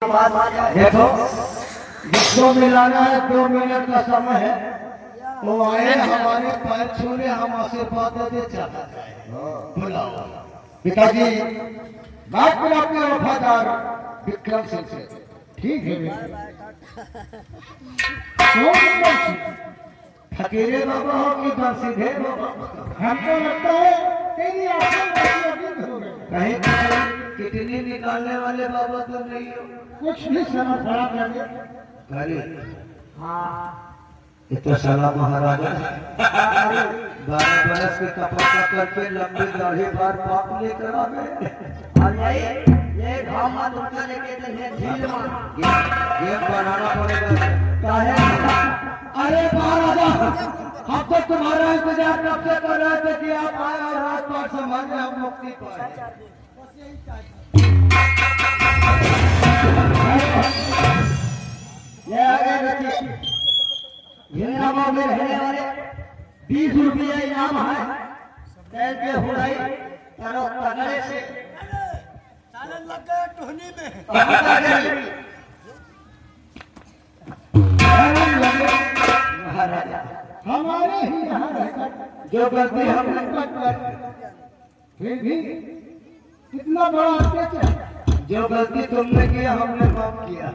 बात देखो, जिसको मिलाना है 2 मिनट का समय है, वो आए हमारे पैर छूने, हम आशीर्वाद दे चला जाए। बुलाओ पिताजी, बात पर आपके वफादार विक्रम सिंह से। ठीक है फकीरे बाबा हो कि बंसीधर बाबा? हमको लगता है तेरी कहीं किडनी निकालने वाले बाबा तो नहीं हो? कुछ भी समय खराब लगे। अरे हाँ, ये तो साला महाराजा 12 बरस की तपस्या करके लंबी दाढ़ी बार पाप लेकर आ गए। ये घाव मत उठा लेके झील गेम बनाना पड़ेगा। अरे महाराजा, हम तो तुम्हारा इंतजार कब से कर रहे थे कि आप आए और रात पार संभालने हम मुक्ति पाए। ये आगे ये इनामों में रहने वाले 20 रुपये इनाम है। तेल के हुड़ाई करो तगड़े से लग गए टोहनी में। हमारे ही यहाँ रहकर जो गलती हमने कर, फिर भी कितना बड़ा अत्याचार। जो गलती तुमने किया हमने माफ किया।